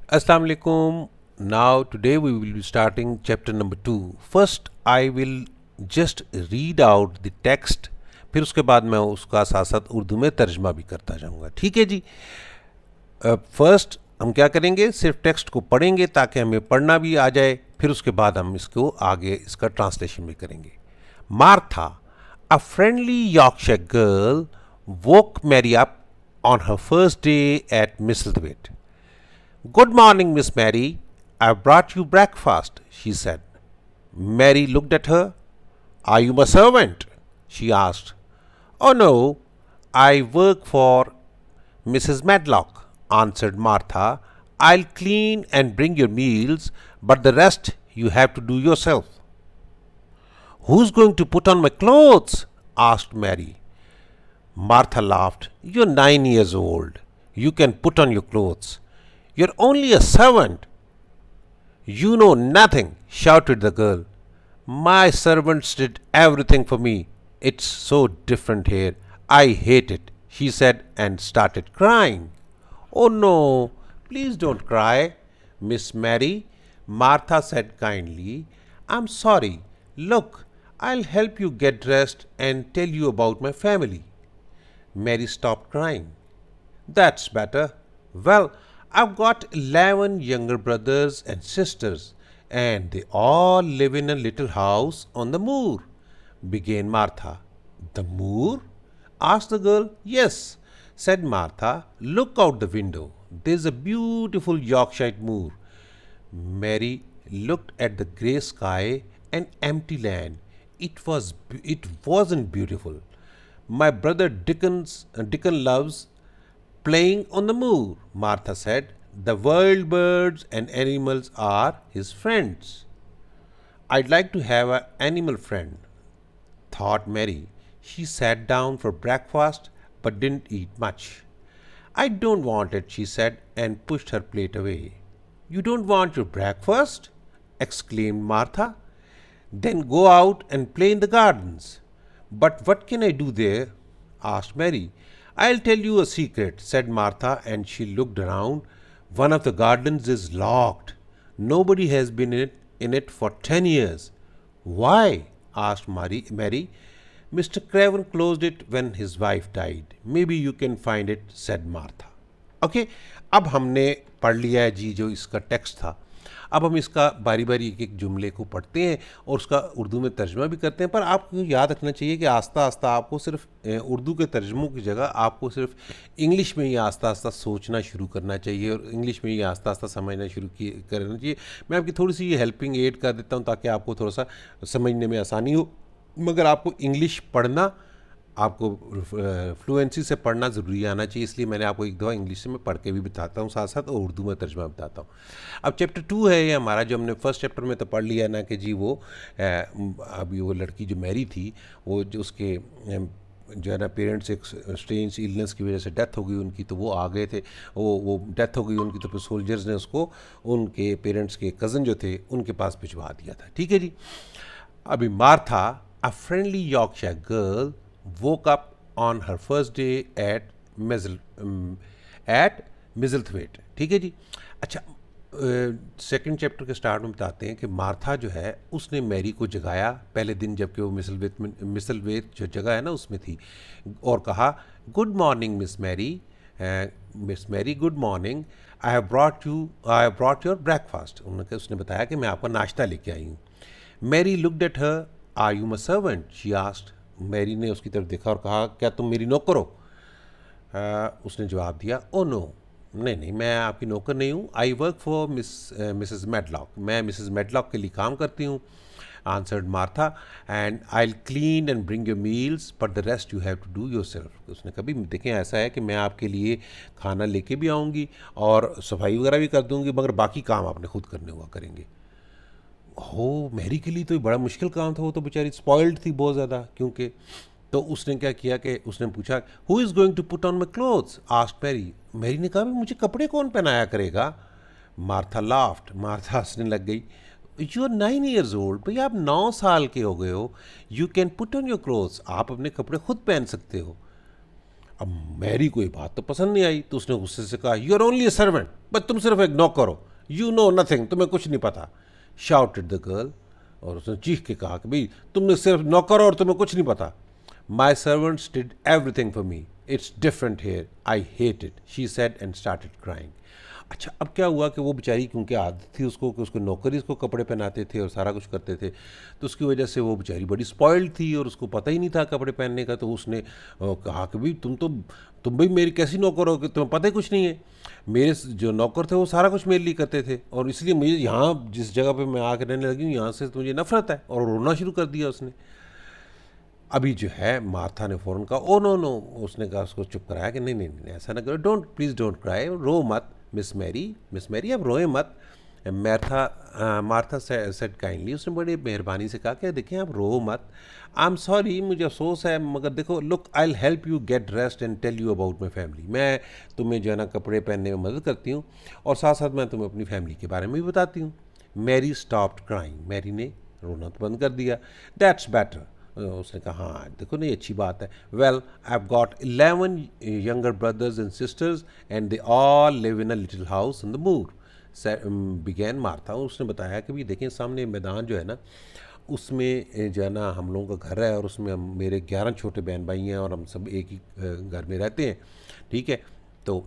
Assalamu alaikum. Now, today we will be starting chapter number 2. First, I will just read out the text. फिर उसके बाद मैं उसका साथ साथ उर्दू में तर्जमा भी करता जाऊंगा. ठीक है जी. फर्स्ट हम क्या करेंगे, सिर्फ टेक्स्ट को पढ़ेंगे ताकि हमें पढ़ना भी आ जाए. फिर उसके बाद हम इसको आगे इसका ट्रांसलेशन भी करेंगे. Martha, a friendly Yorkshire girl, woke Mary up on her first day at Misselthwaite. Good morning, Miss Mary. I've brought you breakfast, she said. Mary looked at her. Are you my servant? She asked. Oh, no. I work for Mrs. Medlock, answered Martha. I'll clean and bring your meals, but the rest you have to do yourself. Who's going to put on my clothes? Asked Mary. Martha laughed. You're 9 years old. You can put on your clothes. You're only a servant. You know nothing, shouted the girl. My servants did everything for me. It's so different here. I hate it, she said and started crying. Oh no, please don't cry, Miss Mary, Martha said kindly. I'm sorry. Look, I'll help you get dressed and tell you about my family. Mary stopped crying. That's better. Well, I've got 11 younger brothers and sisters, and they all live in a little house on the moor, began Martha. The moor? Asked the girl. Yes, said Martha. Look out the window. There's a beautiful Yorkshire moor. Mary looked at the grey sky and empty land. It wasn't beautiful. My brother Dickon loves playing on the moor, Martha said. The wild birds and animals are his friends. I'd like to have an animal friend, thought Mary. She sat down for breakfast but didn't eat much. I don't want it, she said and pushed her plate away. You don't want your breakfast? Exclaimed Martha. Then go out and play in the gardens. But what can I do there? Asked Mary. I'll tell you a secret, said Martha, and she looked around. One of the gardens is locked. Nobody has been in it for 10 years. Why? Asked Mary. Mr. Craven closed it when his wife died. Maybe you can find it, said Martha. Okay, अब हमने पढ़ लिया है जी जो इसका text था. अब हम इसका बारी बारी एक एक जुमले को पढ़ते हैं और उसका उर्दू में तर्जमा भी करते हैं. पर आपको याद रखना चाहिए कि आस्ता आस्ता आपको सिर्फ उर्दू के तर्जमों की जगह आपको सिर्फ इंग्लिश में ही आस्ता आस्ता सोचना शुरू करना चाहिए और इंग्लिश में ही आस्ता आस्ता समझना शुरू करना चाहिए. मैं आपकी थोड़ी सी ये हेल्पिंग एड कर देता हूँ ताकि आपको थोड़ा सा समझने में आसानी हो. मगर आपको इंग्लिश पढ़ना, आपको फ्लुएंसी से पढ़ना ज़रूरी आना चाहिए. इसलिए मैंने आपको एक दफ़ा इंग्लिश से मैं पढ़ के भी बताता हूँ साथ साथ और उर्दू में तर्जमा बताता हूँ. अब चैप्टर 2 है ये हमारा, जो हमने फर्स्ट चैप्टर में तो पढ़ लिया ना कि जी वो अभी वो लड़की जो मैरी थी वो जो उसके जो है ना पेरेंट्स एक स्ट्रेंज इलनेस की वजह से डेथ हो गई उनकी, तो वो आ गए थे. वो डेथ हो गई उनकी, तो फिर सोल्जर्स ने उसको उनके पेरेंट्स के कज़न जो थे उनके पास भिजवा दिया था. ठीक है जी. अभी Martha, a friendly Yorkshire girl, woke up on her first day at Misselthwaite. ठीक है जी. अच्छा, सेकंड चैप्टर के स्टार्ट में बताते हैं कि मार्था जो है उसने मैरी को जगाया पहले दिन जबकि वो मिसलवेट जो जगह है ना उसमें थी, और कहा good morning miss Mary, good morning. I have brought your breakfast. उसने बताया कि मैं आपका नाश्ता लेके आई हूँ. Mary looked at her. Are you my servant? She asked. Mary ने उसकी तरफ देखा और कहा क्या तुम मेरी नौकर हो? उसने जवाब दिया ओ नो, नहीं, मैं आपकी नौकर नहीं हूँ. I work for Mrs Medlock. मैं मिसेस मेडलॉक के लिए काम करती हूँ, answered Martha. And I will clean and bring your meals but the rest you have to do yourself. उसने कभी देखें ऐसा है कि मैं आपके लिए खाना लेके भी आऊँगी और सफाई वगैरह भी कर दूँगी, मगर बाकी काम आपने खुद करने हुआ करेंगे. हो, मैरी के लिए तो बड़ा मुश्किल काम था. वो तो बेचारी स्पॉइल्ड थी बहुत ज़्यादा, क्योंकि तो उसने क्या किया कि उसने पूछा who is going to put on my clothes? Asked Mary. Mary ने कहा मुझे कपड़े कौन पहनाया करेगा? Martha laughed. मार्था हंसने लग गई. You are 9 years old. भैया आप 9 साल के हो गए हो. You can put on your clothes. आप अपने कपड़े खुद पहन सकते हो. अब मैरी को ये बात तो पसंद नहीं आई, तो उसने गुस्से से कहा, you are only a servant, बस तुम सिर्फ एक नौकर हो, यू नो नथिंग, तुम्हें कुछ नहीं पता। शाउटेड द गर्ल, और उसने चीख के कहा कि भाई तुमने सिर्फ नौकर हो और तुम्हें कुछ नहीं पता। My servants did everything for me, it's different here, I hate it, she said and started crying. अच्छा, अब क्या हुआ कि वो बेचारी, क्योंकि आदत थी उसको कि उसके नौकर ही उसको कपड़े पहनाते थे और सारा कुछ करते थे, तो उसकी वजह से वो बेचारी बड़ी स्पॉइल्ड थी और उसको पता ही नहीं था कपड़े पहनने का। तो उसने कहा कि भाई तुम भाई मेरी कैसी नौकर हो कि तुम्हें पता ही कुछ नहीं है। मेरे जो नौकर थे वो सारा कुछ मेरे लिए करते थे, और इसलिए मुझे यहाँ जिस जगह पे मैं आकर रहने लगी हूँ यहाँ से तो मुझे नफरत है। और रोना शुरू कर दिया उसने। अभी जो है मार्था ने फ़ौरन कहा, ओ नो नो, उसने कहा, उसको चुप कराया कि नहीं नहीं नहीं ऐसा ना करो, डोंट प्लीज़ डोंट क्राई, रो मत मिस मैरी अब रोए मत। मार्था सेड काइंडली, उसने बड़ी मेहरबानी से कहा कि देखिए आप रो मत, आई एम सॉरी, मुझे अफसोस है, मगर देखो look I help you get rest and tell you about my family, मैं तुम्हें जो है ना कपड़े पहनने में मदद करती हूँ और साथ साथ मैं तुम्हें अपनी फैमिली के बारे में भी बताती हूँ। मैरी स्टॉप्ड क्राइंग, मैरी ने रोना तो बंद कर दिया। दैट्स बेटर, उसने कहा हाँ देखो नहीं अच्छी बात है। Well I have got 11 younger brothers and sisters and they all live in a little house in the moor began Martha. उसने बताया कि भी देखें सामने मैदान जो है ना उसमें जो है ना हम लोगों का घर है और उसमें हम मेरे 11 छोटे बहन भाई हैं और हम सब एक ही घर में रहते हैं, ठीक है। तो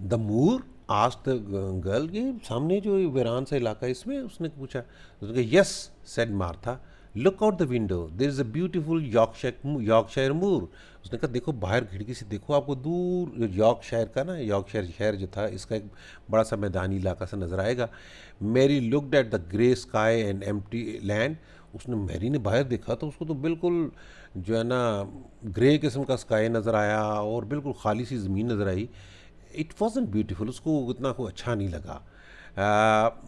the moor asked the girl, ये सामने जो वीरान सा इलाका है इसमें, उसने पूछा। उसने कहा yes said Martha, look out the window there is a beautiful Yorkshire moor. उसने कहा देखो बाहर खिड़की से देखो, आपको दूर यॉर्कशायर का ना, यॉर्कशायर शहर जो था इसका एक बड़ा सा मैदानी इलाका सा नज़र आएगा। Mary looked at the grey sky and empty land. उसने मैरी ने बाहर देखा तो उसको तो बिल्कुल जो है ना ग्रे किस्म का स्काई नज़र आया और बिल्कुल खाली सी ज़मीन नज़र आई। इट वॉजंट ब्यूटीफुल, उसको उतना को अच्छा नहीं लगा।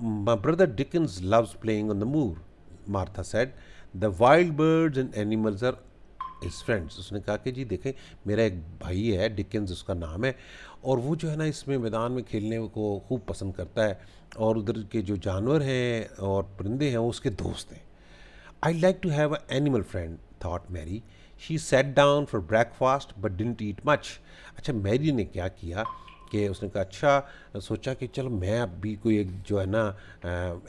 My brother Dickon's loves playing on the moor, Martha said, the wild birds and animals are his friends. उसने कहा कि जी देखें मेरा एक भाई है डिकन्स उसका नाम है, और वो जो है ना इसमें मैदान में खेलने को खूब पसंद करता है, और उधर के जो जानवर हैं और परिंदे हैं वो उसके दोस्त हैं। I like to have an animal friend, thought Mary. She sat down for breakfast but didn't eat much. अच्छा मैरी ने क्या किया कि उसने कहा अच्छा, सोचा कि चलो मैं अब भी कोई एक जो है ना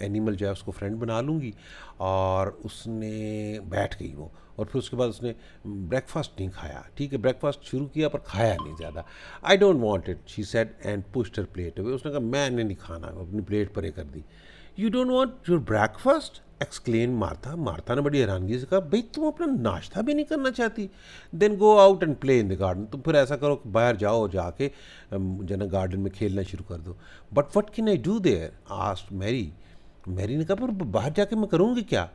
एनिमल जो है उसको फ्रेंड बना लूँगी, और उसने बैठ गई वो, और फिर उसके बाद उसने ब्रेकफास्ट नहीं खाया, ठीक है, ब्रेकफास्ट शुरू किया पर खाया नहीं ज़्यादा। I don't want it she said and pushed her plate away. उसने कहा मैंने नहीं खाना, अपनी प्लेट परे कर दी। You don't want your breakfast exclaim Martha. Martha ने बड़ी हैरानगी से कहा भाई तुम अपना नाश्ता भी नहीं करना चाहती। Then go out and play in the garden, तुम फिर ऐसा करो कि बाहर जाओ, जाके जो ना गार्डन में खेलना शुरू कर दो। But what can I do there asked Mary. Mary ने कहा पर बाहर जाके मैं करूँगी क्या।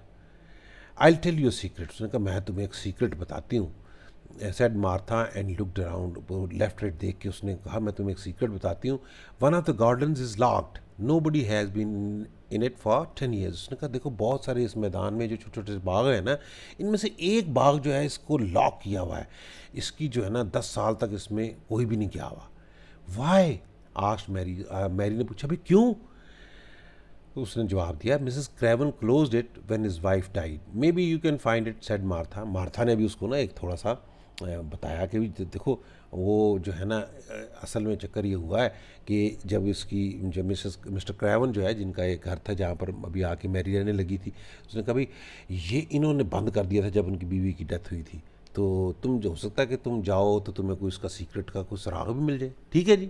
आई टेल यू सीक्रेट, उसने कहा मैं तुम्हें एक सीक्रेट बताती हूँ। Said Martha and looked around, वो लेफ्ट राइट देख के उसने कहा मैं तुम्हें एक सीक्रेट बताती हूँ। One of the gardens is locked, nobody has been in it for 10 years. उसने कहा देखो बहुत सारे इस मैदान में जो छोटे छोटे बाग हैं ना, इनमें से एक बाग जो है इसको लॉक किया हुआ है, इसकी जो है ना 10 साल तक इसमें कोई भी नहीं गया हुआ। वाई आस्क्ड मैरी, मैरी ने पूछा भाई क्यों। तो उसने जवाब दिया Mrs Kraven closed it when his wife died, may be you can find it said Martha. Martha ने भी उसको ना एक थोड़ा सा बताया कि भी देखो वो जो है ना असल में चक्कर ये हुआ है कि जब इसकी जो मिस्टर क्रेवन जो है जिनका एक घर था जहाँ पर अभी आके मैरी रहने लगी थी, उसने कहा भाई ये इन्होंने बंद कर दिया था जब उनकी बीवी की डेथ हुई थी, तो तुम जो हो सकता है कि तुम जाओ तो तुम्हें कोई इसका सीक्रेट का कोई सुराग भी मिल जाए। ठीक है जी,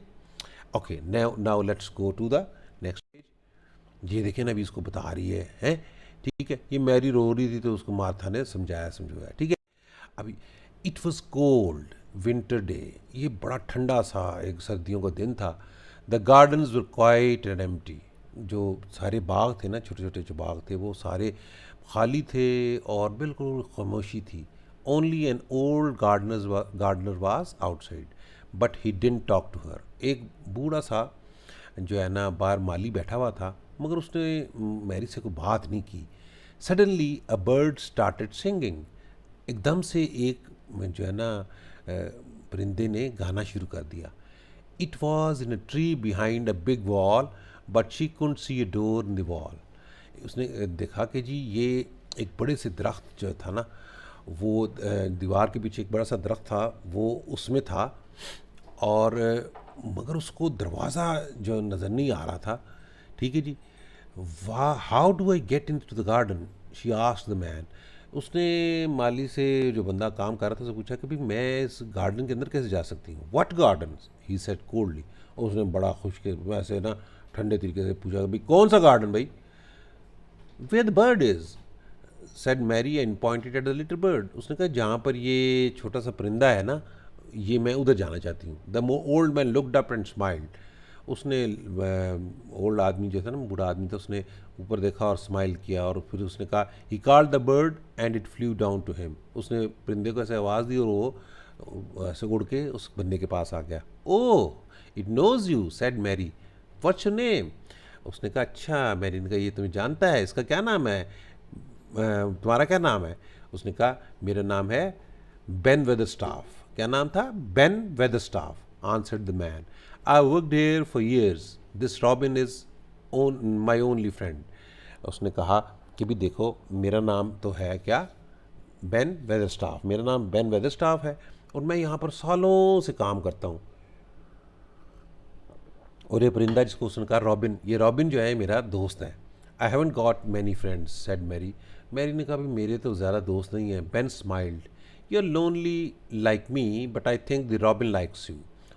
okay now now let's go to the next page. ये देखें ना अभी इसको बता रही है हैं, ठीक है, ये मैरी रो रही थी तो उसको मार्था ने समझाया समझाया, ठीक है। अभी it was cold winter day, ये बड़ा ठंडा सा एक सर्दियों का दिन था। The gardens were quiet and empty, जो सारे बाग थे ना छोटे छोटे जो बाग थे वो सारे खाली थे और बिल्कुल खामोशी थी। Only an old gardener was outside but he didn't talk to her. एक बूढ़ा सा जो है ना बाहर माली बैठा हुआ था मगर उसने मैरी से कोई बात नहीं की। Suddenly a bird started singing, एकदम से एक जो है ना परिंदे ने गाना शुरू कर दिया। It was in a tree behind a big wall but she couldn't see a door in the wall. उसने देखा कि जी ये एक बड़े से दरख्त जो था ना वो दीवार के पीछे एक बड़ा सा दरख्त था, वो उसमें था। और मगर उसको दरवाज़ा जो नज़र नहीं आ रहा था। ठीक है जी। वाह, how do I get in to the garden, she asked the man. उसने माली से, जो बंदा काम कर रहा था, उससे पूछा कि भाई मैं इस गार्डन के अंदर कैसे जा सकती हूँ। What garden, he said coldly. और उसने बड़ा खुश के वैसे ना ठंडे तरीके से पूछा कि भाई कौन सा गार्डन भाई। Where the bird is, said Mary and pointed at the little bird. उसने कहा जहाँ पर ये छोटा सा परिंदा है ना, ये मैं उधर जाना चाहती हूँ। The old man looked up and smiled. उसने, ओल्ड आदमी जो था ना, बूढ़ा आदमी था, उसने ऊपर देखा और स्माइल किया। और फिर उसने कहा he called the bird and it flew down to him. उसने परिंदे को ऐसे आवाज़ दी और वो ऐसे उड़ के उस बंदे के पास आ गया। Oh, it knows you, said Mary, what's your name. उसने कहा अच्छा। मैरी ने कहा ये तुम्हें जानता है, इसका क्या नाम है, तुम्हारा क्या नाम है। उसने कहा मेरा नाम है बेन वेदरस्टाफ। क्या नाम था, Ben Weatherstaff, answered the man. I worked here for years, this robin is own my only friend. उसने कहा कि भी देखो मेरा नाम तो है क्या, बेन वेदरस्टाफ, मेरा नाम बेन वेदरस्टाफ है और मैं यहाँ पर सालों से काम करता हूँ। और ये परिंदा जिसको उसने कहा रॉबिन, ये रॉबिन जो है मेरा दोस्त है। I haven't got many friends, said Mary. Mary ने कहा भी मेरे तो ज़्यादा दोस्त नहीं हैं। Ben smiled, you are lonely like me but I think the robin likes you.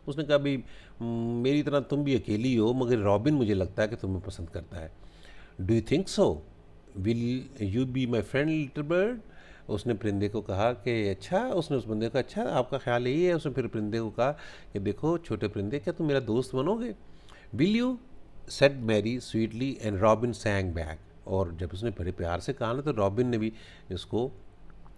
उसने कहा भी मेरी तरह तुम भी अकेली हो, मगर रॉबिन मुझे लगता है कि तुम्हें पसंद करता है। Do you think so, will you be my friend little bird. उसने परिंदे को कहा कि अच्छा, उसने उस बंदे को, अच्छा आपका ख्याल यही है। उसने फिर परिंदे को कहा कि देखो छोटे परिंदे, क्या तुम मेरा दोस्त बनोगे। Will you, said Mary sweetly and robin sang back. और जब उसने बड़े प्यार से कहा ना, तो रॉबिन ने भी इसको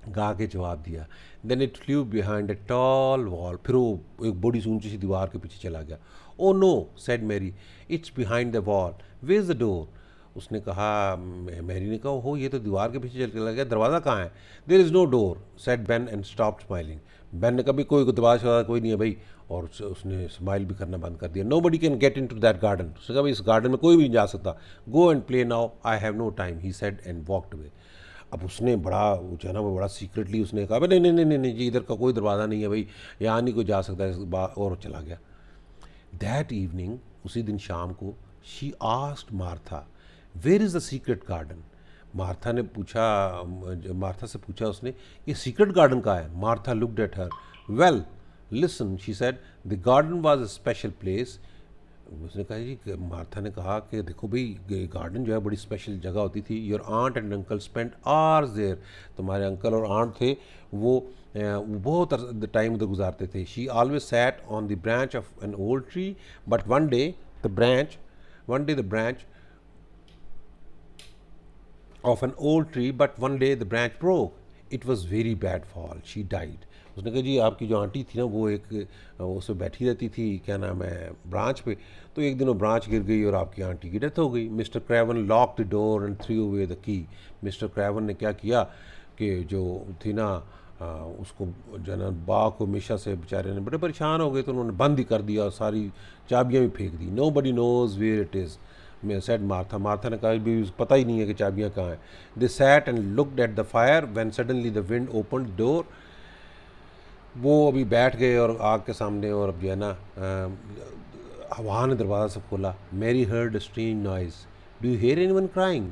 गा के जवाब दिया। Then it flew behind a tall wall. फिर वो एक बड़ी सी ऊंची सी दीवार के पीछे चला गया। Oh no, said Mary, it's behind the wall, where is the door. उसने कहा, मैरी ने कहा हो ये तो दीवार के पीछे चला गया, दरवाज़ा कहाँ है। There is no door, said Ben and stop smiling. Ben ने कभी कोई दरवाज़ा कोई नहीं है भाई, और उसने स्माइल भी करना बंद कर दिया। Nobody can get in to that garden. उसने कहा भाई इस गार्डन में कोई भी नहीं जा सकता। Go and play now, I have no time, he said and walked away. अब उसने बड़ा, वो जो है ना, वो बड़ा सीक्रेटली उसने कहा नहीं नहीं नहीं नहीं नहीं जी, इधर का कोई दरवाज़ा नहीं है भाई, यहाँ नहीं कोई जा सकता इस बार, और चला गया। दैट इवनिंग, उसी दिन शाम को, she asked Martha where is the secret garden. Martha ने पूछा, मार्था से पूछा उसने, ये सीक्रेट गार्डन का है। Martha looked at her. Well listen, she said, the garden was a special place. उसने कहा जी, मार्था ने कहा कि देखो भाई गार्डन जो है बड़ी स्पेशल जगह होती थी। Your aunt and uncle spend hours there. तुम्हारे अंकल और आंट थे, वो बहुत टाइम उधर गुजारते थे। She always sat on the branch of an old tree but one day the branch of an old tree, but one day the branch broke. It was very bad fall. She died. उसने कहा जी आपकी जो aunty थी ना, वो एक उस पर बैठी रहती थी, क्या नाम है, ब्रांच पे। तो एक दिन वो ब्रांच गिर गई और आपकी आंटी की डेथ हो गई। Mister Craven lock the door and threw away the key. Mister Craven ने क्या किया कि जो थी ना, उसको जो है ना, बाग को हमेशा से बेचारे ने बड़े परेशान हो गए, तो उन्होंने बंद ही कर दिया और सारी चाबियाँ भी फेंक दी। Nobody knows where it is, मैं सेड मार्था। मार्था ने कहा भी पता ही नहीं है कि चाबियाँ कहाँ हैं। They sat and looked at the fire when suddenly the wind open the door. वो अभी बैठ गए और आग के सामने, और अब जो है ना, हवा ने दरवाज़ा से खोला। Mary heard strange noise, do you hear anyone crying,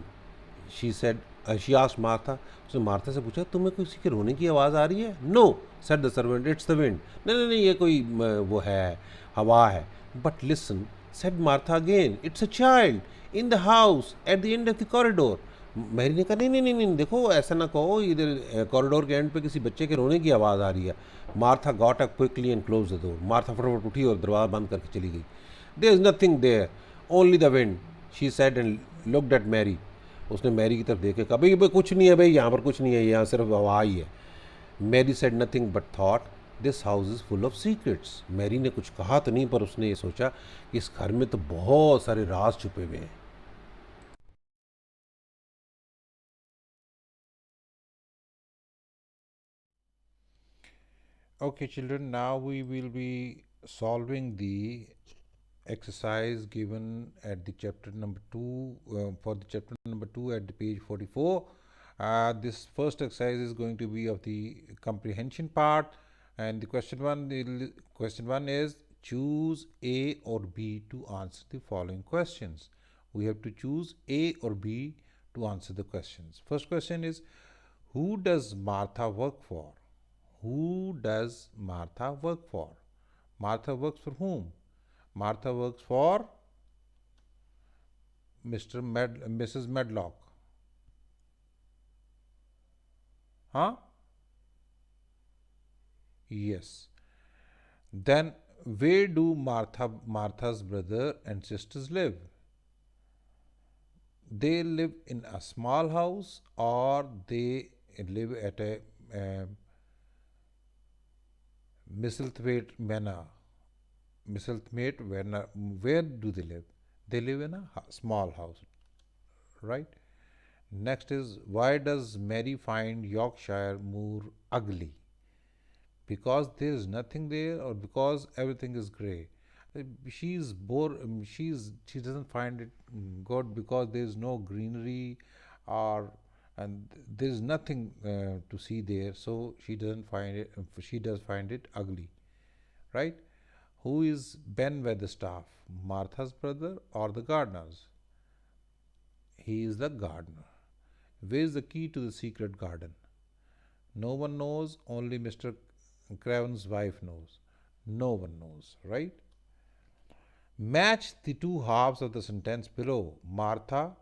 she said, she asked Martha. उसने मार्था से पूछा तुम्हें किसी के रोने की आवाज़ आ रही है। No, said the servant, it's the wind. नहीं नहीं नहीं, ये कोई वो है, हवा है। But listen, said Martha again, it's a child in the house at the end of the corridor. Mary ने कहा नहीं नहीं नहीं नहीं, देखो ऐसा ना कहो, इधर कॉरिडोर के एंड पे किसी बच्चे के रोने की आवाज़ आ रही है। Martha got up quickly and close the door. Martha फटाफट उठी और दरवाज़ा बंद करके चली गई। There is nothing there, only the wind, she said and looked at Mary. उसने मैरी की तरफ देख के कहा भाई भाई कुछ नहीं है भाई, यहाँ पर कुछ नहीं है, यहाँ सिर्फ हवा ही है। Mary said nothing but thought this house is full of secrets. Mary ने कुछ कहा तो नहीं, पर उसने ये सोचा कि इस घर में तो बहुत सारे राज छुपे हुए हैं। Okay, children, now we will be solving the exercise given at the chapter number 2, for the chapter number 2 at the page 44. This first exercise is going to be of the comprehension part, and the question one is choose A or B to answer the following questions. We have to choose A or B to answer the questions. First question is, who does Martha work for? Who does Martha work for? Martha works for whom? Martha works for Mrs. Medlock. Huh? Yes. Then where do Martha's brother and sisters live? They live in a small house or they live at a Misselthwaite Manor. Misselthwaite Manor. Where do they live? They live in a small house, right? Next is, why does Mary find Yorkshire moor ugly? Because there is nothing there or because everything is gray. She's bored. She doesn't find it good because there is no greenery, or and there is nothing to see there. So she doesn't find it. She does find it ugly, right? Who is Ben Weatherstaff? Martha's brother or the gardener's? He is the gardener. Where is the key to the secret garden? No one knows, only Mr. Craven's wife knows. No one knows, right? Match the two halves of the sentence below. Martha,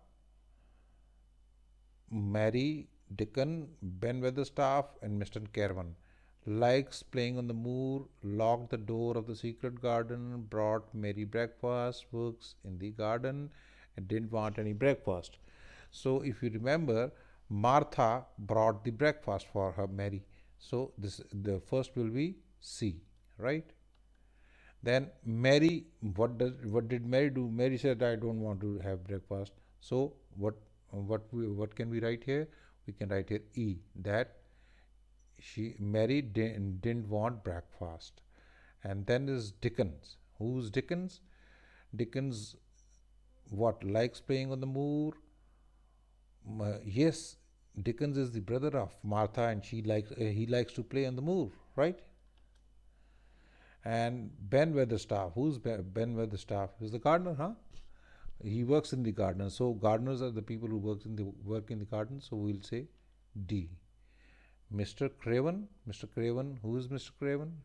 Mary, Dickon, Ben Weatherstaff, and Mr. Caravan likes playing on the moor, locked the door of the secret garden, brought Mary breakfast, works in the garden, and didn't want any breakfast. So, if you remember, Martha brought the breakfast for her Mary. So, this the first will be C, right? Then Mary, what did Mary do? Mary said, "I don't want to have breakfast." So what can we write here? We can write here E, that Mary didn't want breakfast. And then is Dickens. Who's Dickens? Dickens what likes playing on the moor? Yes, Dickens is the brother of Martha, and he likes to play on the moor, right? And Ben Weatherstaff. Who's Ben Weatherstaff? He's the gardener, huh? He works in the garden. So gardeners are the people who work in the garden. So we'll say D. Mr. Craven. Mr. Craven. Who is Mr. Craven?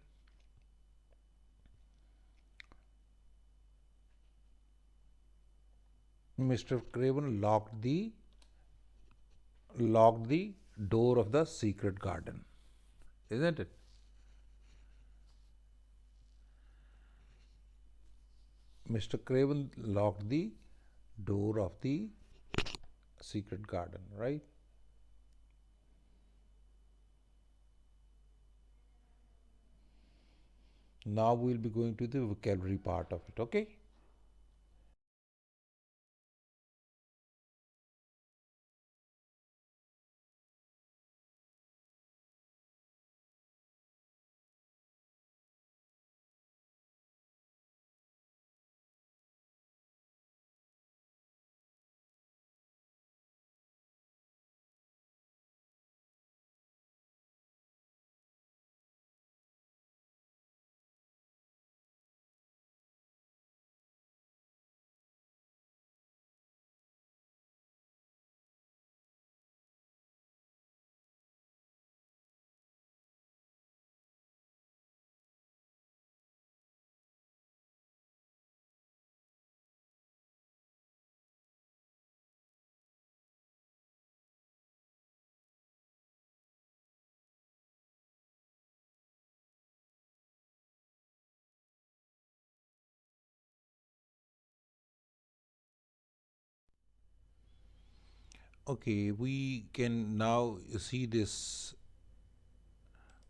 Mr. Craven locked the door of the secret garden, isn't it? Mr. Craven locked the door of the secret garden, right? Now we'll be going to the vocabulary part of it, okay? Okay, we can now see this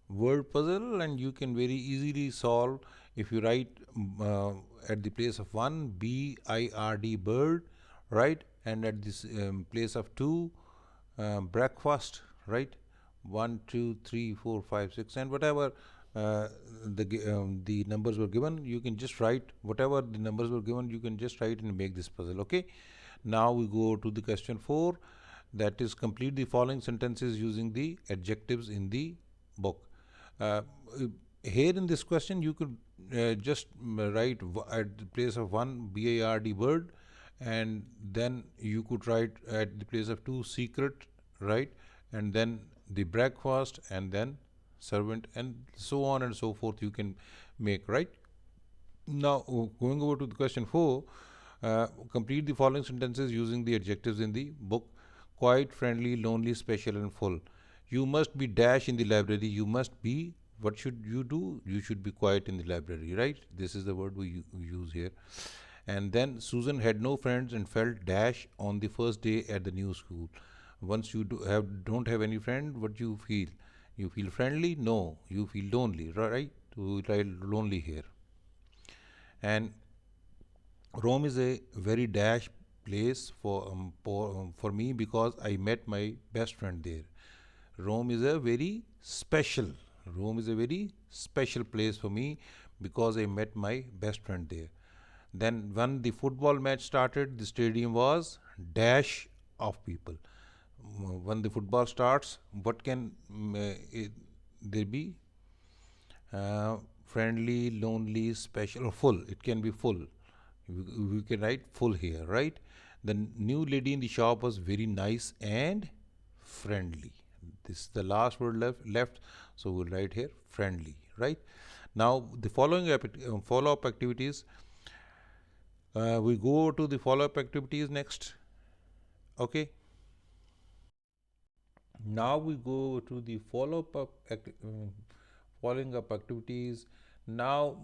word puzzle, and you can very easily solve if you write at the place of one BIRD, bird, right, and at this place of two breakfast, right, 1 2 3 4 5 6, and whatever the numbers were given, you can just write whatever the numbers were given, you can just write and make this puzzle. Okay, now we go to the question 4. That is, complete the following sentences using the adjectives in the book. Uh, Here in this question, you could just write at the place of one BARD, bird, and then you could write at the place of two, secret, right, and then the breakfast, and then servant, and so on and so forth. You can make, right. Now, going over to the question 4, complete the following sentences using the adjectives in the book: quiet, friendly, lonely, special, and full. You must be dash in the library. You must be. What should you do? You should be quiet in the library, right? This is the word we use here. And then Susan had no friends and felt dash on the first day at the new school. Once you don't have any friend, what do you feel? You feel friendly? No, you feel lonely, right? We write lonely here. And Rome is a very dash place for me because I met my best friend there. Rome is a very special. Rome is a very special place for me because I met my best friend there. Then when the football match started, the stadium was dash of people. When the football starts, what can there be? Friendly, lonely, special, or full. It can be full. We can write full here, right? The new lady in the shop was very nice and friendly. This is the last word left, so we'll write here friendly, right? Now, the following follow up activities. We go to the follow up activities next. Okay. Now we go to the following up activities. Now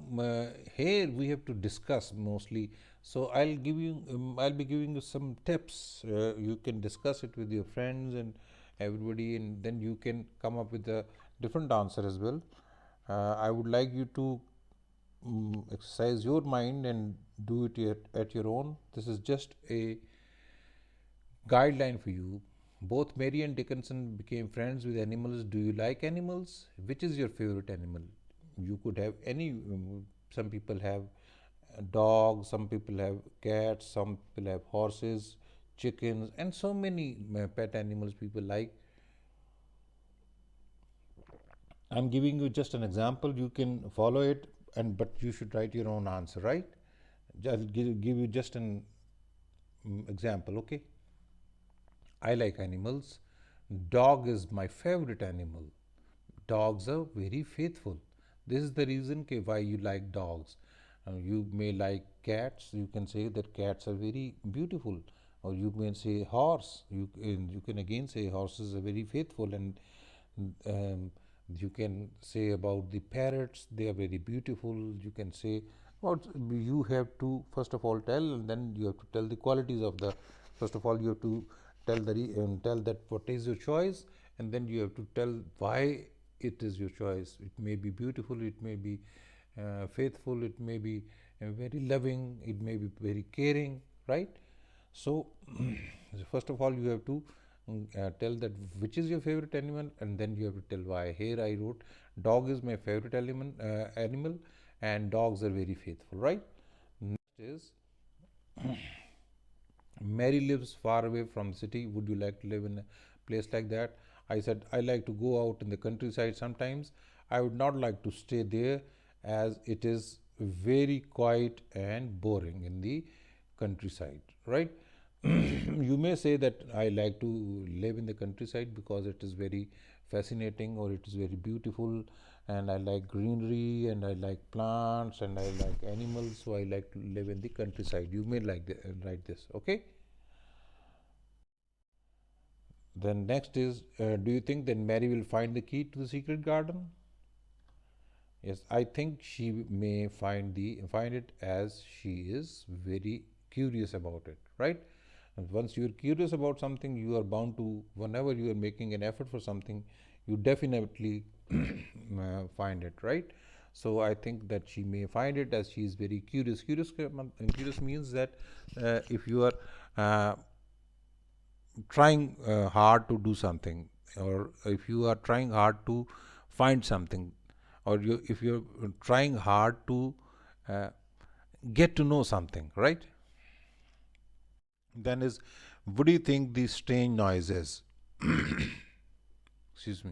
here we have to discuss mostly. So I'll be giving you some tips. You can discuss it with your friends and everybody, and then you can come up with a different answer as well. I would like you to exercise your mind and do it at your own. This is just a guideline for you. Both Mary and Dickinson became friends with animals. Do you like animals? Which is your favorite animal? You could have any. Some people have dogs, some people have cats, some people have horses, chickens, and so many pet animals people like. I'm giving you just an example. You can follow it, and but you should write your own answer, right? I'll give you just an example, okay? I like animals. Dog is my favorite animal. Dogs are very faithful. This is the reason why you like dogs. You may like cats. You can say that cats are very beautiful, or you may say horse. You can again say horses are very faithful, and um, you can say about the parrots. They are very beautiful. You can say about, you have to first of all tell, and then you have to tell the qualities of the. First of all, you have to tell that what is your choice, and then you have to tell why it is your choice. It may be beautiful, it may be faithful, it may be very loving, it may be very caring, right? So first of all, you have to tell that which is your favorite animal, and then you have to tell why. Here I wrote, dog is my favorite animal, and dogs are very faithful, right? Next is, Mary lives far away from the city. Would you like to live in a place like that? I said, I like to go out in the countryside sometimes. I would not like to stay there as it is very quiet and boring in the countryside, right? You may say that I like to live in the countryside because it is very fascinating or it is very beautiful, and I like greenery and I like plants and I like animals, so I like to live in the countryside. You may write this, okay? Then next is, do you think that Mary will find the key to the secret garden? Yes, I think she may find it, as she is very curious about it, right? And once you're curious about something, you are bound to, whenever you are making an effort for something, you definitely find it, right? So I think that she may find it, as she is very curious. Curious means that if you are uh, trying hard to do something, or if you are trying hard to find something, or if you're trying hard to uh, get to know something, right? Then is, What do you think the strange noise is? Excuse me.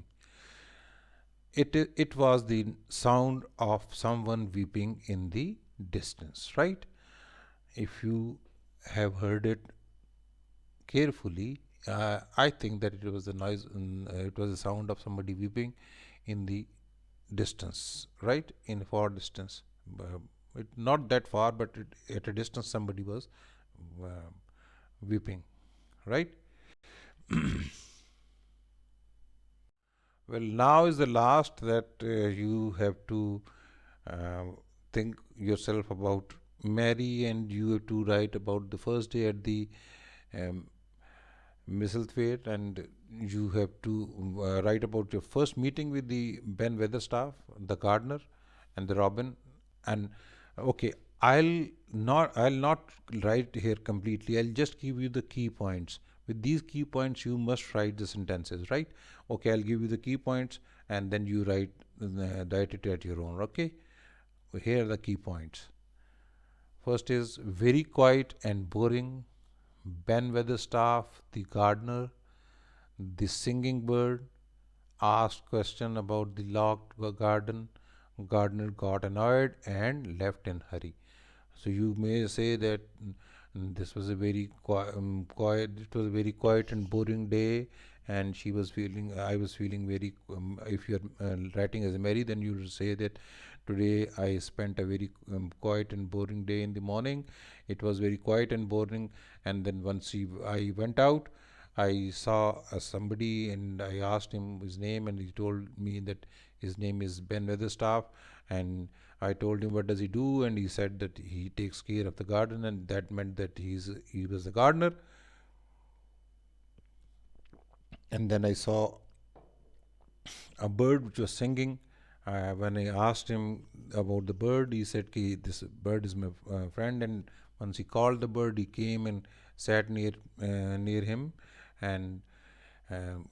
It was the sound of someone weeping in the distance, right? If you have heard it carefully, I think that it was the noise, it was the sound of somebody weeping in the distance, right? In far distance. Not that far, but at a distance, somebody was uh, weeping, right? Well, now is the last that you have to uh, think yourself about Mary, and you have to write about the first day at the um, Misselthwaite, and you have to write about your first meeting with the Ben Weatherstaff, the gardener, and the Robin. And okay, I'll not write here completely. I'll just give you the key points. With these key points, you must write the sentences, right? Okay, I'll give you the key points, and then you write it at your own. Okay, here are the key points. First is very quiet and boring. Ben Weatherstaff, the gardener, the singing bird, asked question about the locked garden. Gardener got annoyed and left in hurry. So you may say that this was a very quiet. It was a very quiet and boring day, and she was feeling. I was feeling very. If you are writing as a Mary, then you will say that today I spent a very quiet and boring day in the morning. It was very quiet and boring, and then I went out. I saw somebody and I asked him his name, and he told me that his name is Ben Weatherstaff. And I told him what does he do, and he said that he takes care of the garden, and that meant that he was the gardener. And then I saw a bird which was singing. When I asked him about the bird, he said, "This bird is my friend." And once he called the bird, he came and sat near him, and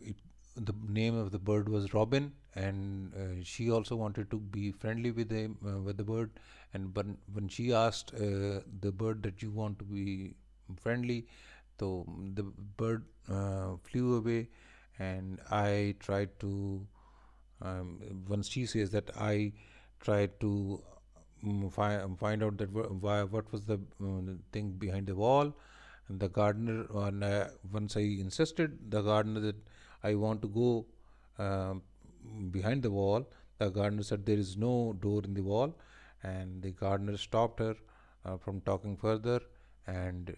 it, the name of the bird was Robin, and she also wanted to be friendly with the bird. And when she asked the bird that you want to be friendly, so the bird flew away, and I tried to once she says that I tried to find out that what was the thing behind the wall. And the gardener, once I insisted the gardener that I want to go behind the wall, the gardener said there is no door in the wall, and the gardener stopped her from talking further, and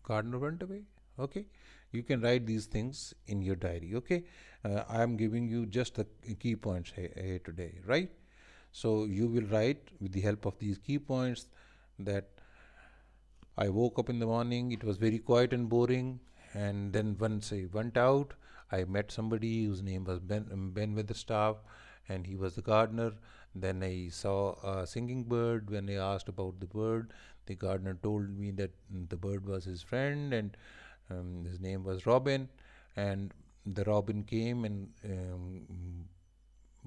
gardener went away. Okay, you can write these things in your diary. Okay, I am giving you just the key points here today, right? So you will write with the help of these key points that I woke up in the morning, it was very quiet and boring. And then once I went out, I met somebody whose name was Ben Weatherstaff, and he was the gardener. Then I saw a singing bird. When I asked about the bird, the gardener told me that the bird was his friend, and his name was Robin. And the robin came, and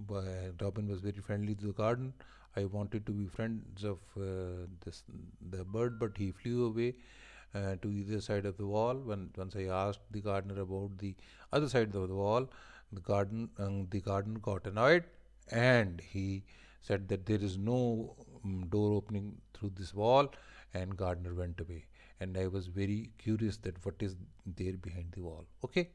Robin was very friendly to the garden. I wanted to be friends of the bird, but he flew away to either side of the wall. Once I asked the gardener about the other side of the wall, the gardener got annoyed, and he said that there is no door opening through this wall, and gardener went away. And I was very curious that what is there behind the wall. Okay.